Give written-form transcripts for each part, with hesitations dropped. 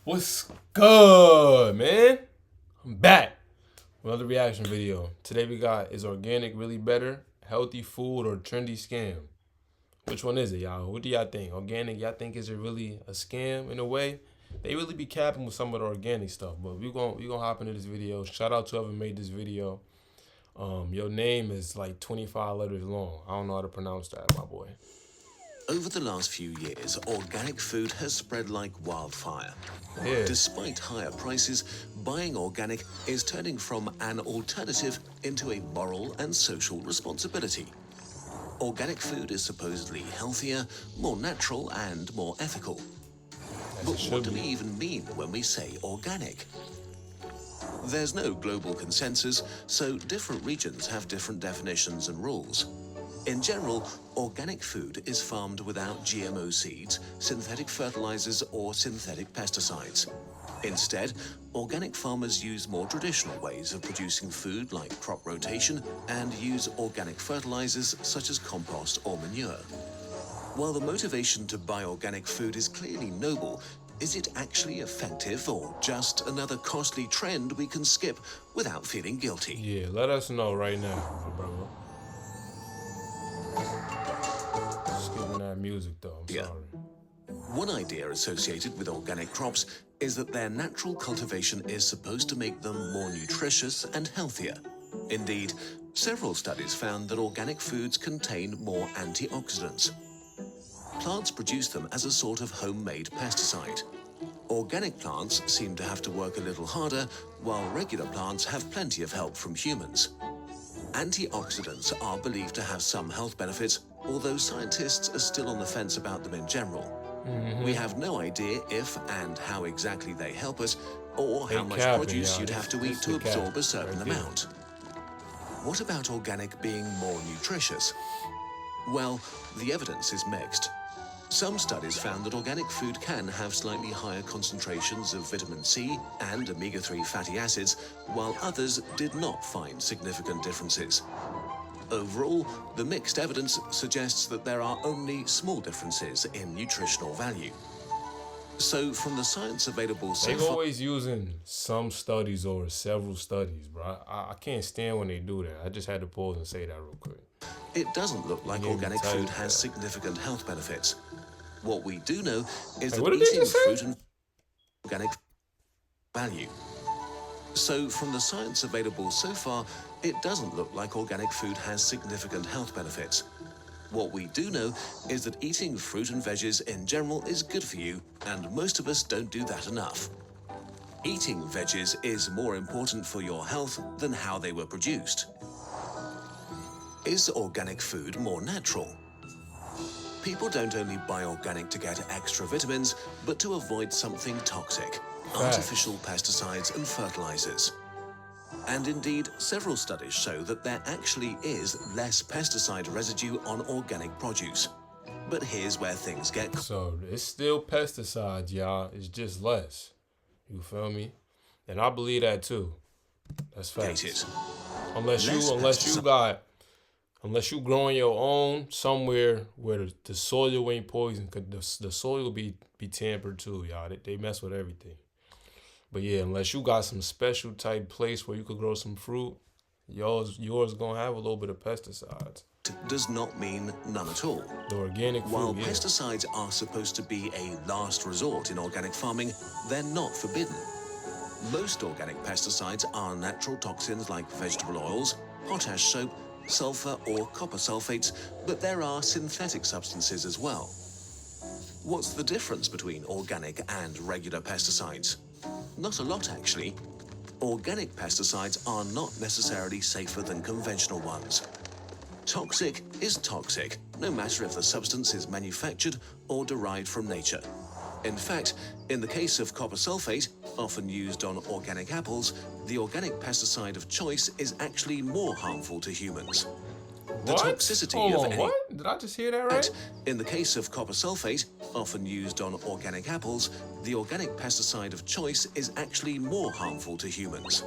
What's good, man? I'm back with another reaction video. Today we got, is organic really better? Healthy food or trendy scam? Which one is it, y'all? What do y'all think? Organic, y'all think is it really a scam in a way? They really be capping with some of the organic stuff, but we gonna hop into this video. Shout out to whoever made this video. Your name is like 25 letters long. I don't know how to pronounce that, my boy. Over the last few years, organic food has spread like wildfire. Yeah. Despite higher prices, buying organic is turning from an alternative into a moral and social responsibility. Organic food is supposedly healthier, more natural, and more ethical. But what do we even mean when we say organic? There's no global consensus, so different regions have different definitions and rules. In general, organic food is farmed without GMO seeds, synthetic fertilizers, or synthetic pesticides. Instead, organic farmers use more traditional ways of producing food like crop rotation and use organic fertilizers such as compost or manure. While the motivation to buy organic food is clearly noble, is it actually effective or just another costly trend we can skip without feeling guilty? Yeah, let us know right now, my brother. Skipping that music though, I'm sorry. One idea associated with organic crops is that their natural cultivation is supposed to make them more nutritious and healthier. Indeed, several studies found that organic foods contain more antioxidants. Plants produce them as a sort of homemade pesticide. Organic plants seem to have to work a little harder, while regular plants have plenty of help from humans. Antioxidants are believed to have some health benefits, although scientists are still on the fence about them in general. We have no idea if and how exactly they help us, or how much produce you'd have to eat to absorb a certain amount. What about organic being more nutritious? Well, the evidence is mixed. Some studies found that organic food can have slightly higher concentrations of vitamin C and omega-3 fatty acids, while others did not find significant differences. Overall, the mixed evidence suggests that there are only small differences in nutritional value. So, from the science available so far... They're always using some studies or several studies, bro. I can't stand when they do that. I just had to pause and say that real quick. It doesn't look like organic food has significant health benefits. What we do know is that eating fruit and organic value. So, from the science available so far, it doesn't look like organic food has significant health benefits. What we do know is that eating fruit and veggies in general is good for you, and most of us don't do that enough. Eating veggies is more important for your health than how they were produced. Is organic food more natural? People don't only buy organic to get extra vitamins, but to avoid something toxic, artificial pesticides and fertilizers. And indeed, several studies show that there actually is less pesticide residue on organic produce. But here's where things get... So, it's still pesticides, y'all. It's just less. You feel me? And I believe that too. That's facts. Unless you growing your own somewhere where the soil ain't poisoned, cause the soil be tampered too, y'all. They mess with everything. But yeah, unless you got some special type place where you could grow some fruit, yours gonna have a little bit of pesticides. Does not mean none at all. The organic food, While pesticides are supposed to be a last resort in organic farming, they're not forbidden. Most organic pesticides are natural toxins like vegetable oils, potash soap, sulfur or copper sulfates, but there are synthetic substances as well. What's the difference between organic and regular pesticides? Not a lot, actually. Organic pesticides are not necessarily safer than conventional ones. Toxic is toxic, no matter if the substance is manufactured or derived from nature. In fact, in the case of copper sulfate, often used on organic apples, the organic pesticide of choice is actually more harmful to humans. The toxicity of any... What? Did I just hear that right? In the case of copper sulfate, often used on organic apples, the organic pesticide of choice is actually more harmful to humans.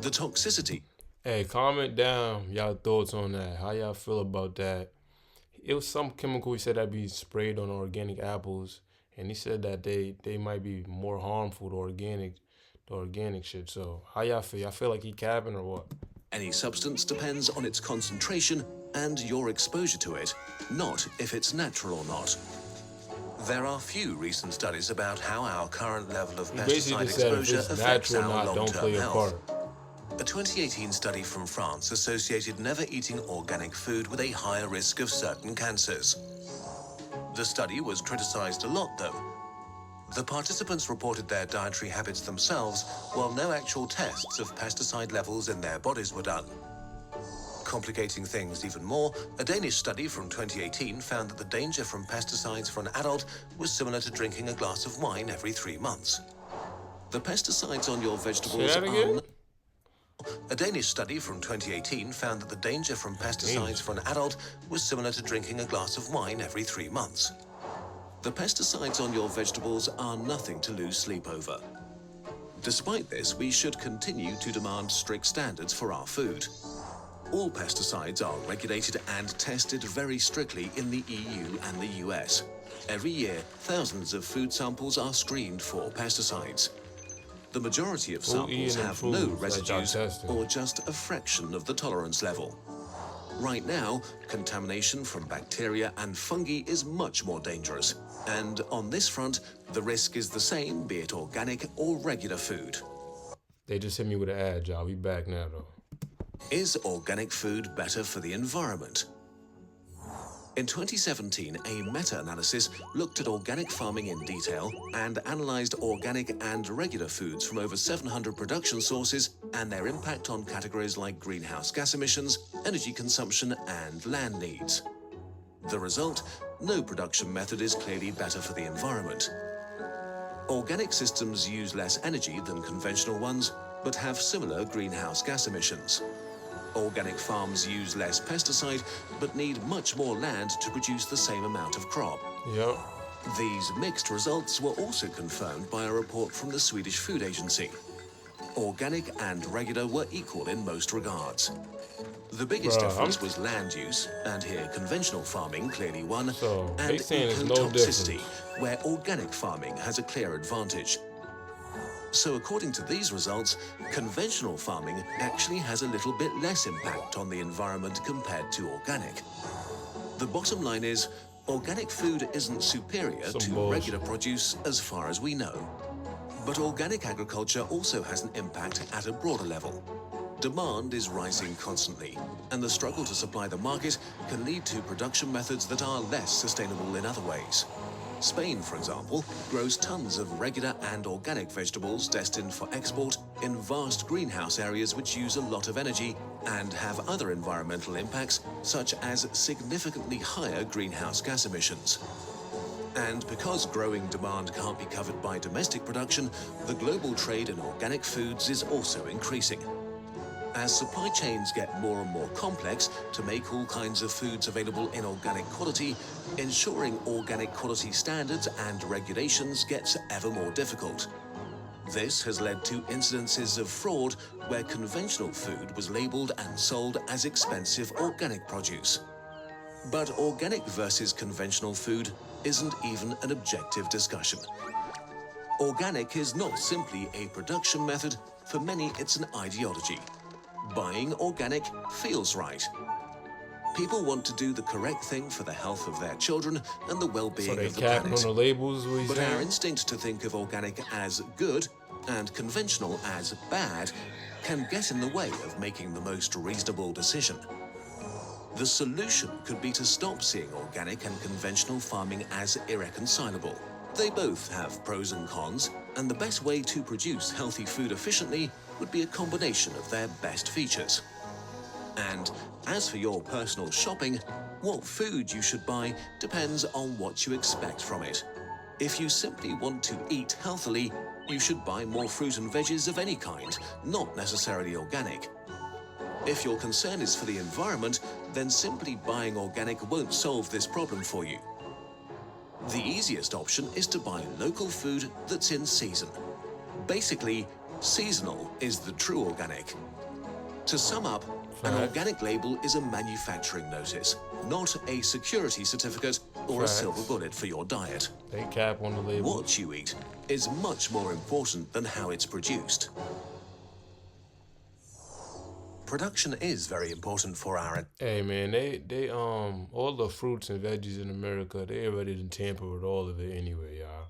The toxicity... Hey, comment down y'all thoughts on that. How y'all feel about that? It was some chemical he said that be sprayed on organic apples, and he said that they might be more harmful to organic shit. So how y'all feel? Y'all feel like he capping or what? Any substance depends on its concentration and your exposure to it, not if it's natural or not. There are few recent studies about how our current level of He basically pesticide just said if exposure it's affects natural or our not, don't long-term play a health. part. A 2018 study from France associated never eating organic food with a higher risk of certain cancers. The study was criticized a lot, though. The participants reported their dietary habits themselves, while no actual tests of pesticide levels in their bodies were done. Complicating things even more, a Danish study from 2018 found that the danger from pesticides for an adult was similar to drinking a glass of wine every 3 months. The pesticides on your Say vegetables that are... again? A Danish study from 2018 found that the danger from pesticides for an adult was similar to drinking a glass of wine every 3 months. The pesticides on your vegetables are nothing to lose sleep over. Despite this, we should continue to demand strict standards for our food. All pesticides are regulated and tested very strictly in the EU and the US. Every year, thousands of food samples are screened for pesticides. The majority of samples have no residues or just a fraction of the tolerance level. Right now, contamination from bacteria and fungi is much more dangerous. And on this front, the risk is the same, be it organic or regular food. They just hit me with an ad, y'all. We back now, though. Is organic food better for the environment? In 2017, a meta-analysis looked at organic farming in detail and analyzed organic and regular foods from over 700 production sources and their impact on categories like greenhouse gas emissions, energy consumption, and land needs. The result? No production method is clearly better for the environment. Organic systems use less energy than conventional ones, but have similar greenhouse gas emissions. Organic farms use less pesticide, but need much more land to produce the same amount of crop. Yep. These mixed results were also confirmed by a report from the Swedish Food Agency. Organic and regular were equal in most regards. The biggest difference was land use, and here conventional farming clearly won, So, and no ecotoxicity, where organic farming has a clear advantage. So according to these results, conventional farming actually has a little bit less impact on the environment compared to organic. The bottom line is, organic food isn't superior to regular produce as far as we know. But organic agriculture also has an impact at a broader level. Demand is rising constantly, and the struggle to supply the market can lead to production methods that are less sustainable in other ways. Spain, for example, grows tons of regular and organic vegetables destined for export in vast greenhouse areas which use a lot of energy and have other environmental impacts, such as significantly higher greenhouse gas emissions. And because growing demand can't be covered by domestic production, the global trade in organic foods is also increasing. As supply chains get more and more complex to make all kinds of foods available in organic quality, ensuring organic quality standards and regulations gets ever more difficult. This has led to incidences of fraud where conventional food was labeled and sold as expensive organic produce. But organic versus conventional food isn't even an objective discussion. Organic is not simply a production method, for many it's an ideology. Buying organic feels right. People want to do the correct thing for the health of their children and the well-being of the planet. On the labels, but our instinct to think of organic as good and conventional as bad can get in the way of making the most reasonable decision. The solution could be to stop seeing organic and conventional farming as irreconcilable. They both have pros and cons, and the best way to produce healthy food efficiently would be a combination of their best features. And as for your personal shopping, what food you should buy depends on what you expect from it. If you simply want to eat healthily, you should buy more fruit and veggies of any kind, not necessarily organic. If your concern is for the environment, then simply buying organic won't solve this problem for you. The easiest option is to buy local food that's in season. Basically, seasonal is the true organic. To sum up, an Facts. organic label is a manufacturing notice, not a security certificate or a Facts. silver bullet for your diet. They cap on the label. What you eat is much more important than how it's produced. Production is very important for our... Hey man, they all the fruits and veggies in America, they already done tamper with all of it anyway, y'all.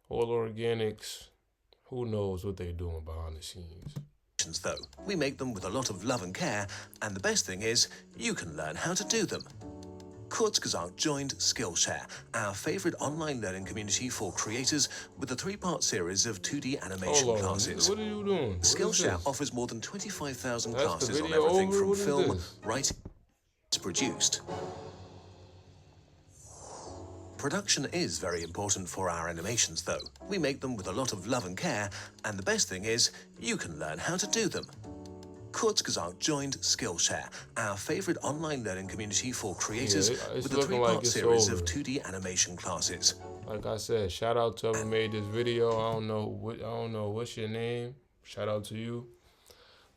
All organics, who knows what they doing behind the scenes. though. We make them with a lot of love and care, and the best thing is, you can learn how to do them. Kurzgesagt joined Skillshare, our favorite online learning community for creators with a 3-part series of 2D animation Hold on, classes. what are you doing? What is Skillshare this? offers more than 25,000 That's the classes on video everything over? from What is film, this? writing to produced. Production is very important for our animations though. We make them with a lot of love and care, and the best thing is, you can learn how to do them. Kurzgesagt joined Skillshare, our favorite online learning community for creators it's with a looking 3-part like it's series over. of 2D animation classes. Like I said, shout out to whoever made this video. I don't know what's your name. Shout out to you.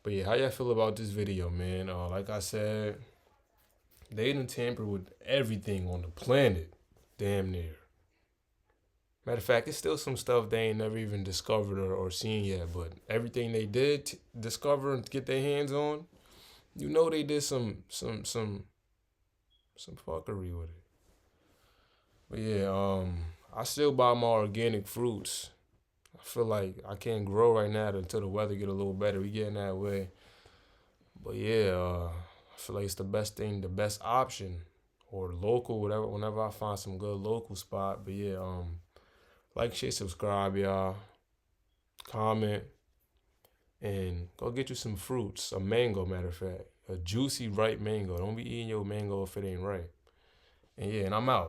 But yeah, how y'all feel about this video, man? Like I said, they done tampered with everything on the planet. Damn near. Matter of fact, it's still some stuff they ain't never even discovered or seen yet. But everything they did discover and get their hands on, you know they did some fuckery with it. But yeah, I still buy my organic fruits. I feel like I can't grow right now until the weather get a little better. We getting that way. But yeah, I feel like it's the best thing, the best option, or local, whatever. Whenever I find some good local spot. But yeah, like, share, subscribe, y'all. Comment, and go get you some fruits. A mango, matter of fact, a juicy ripe mango. Don't be eating your mango if it ain't right. And yeah, and I'm out.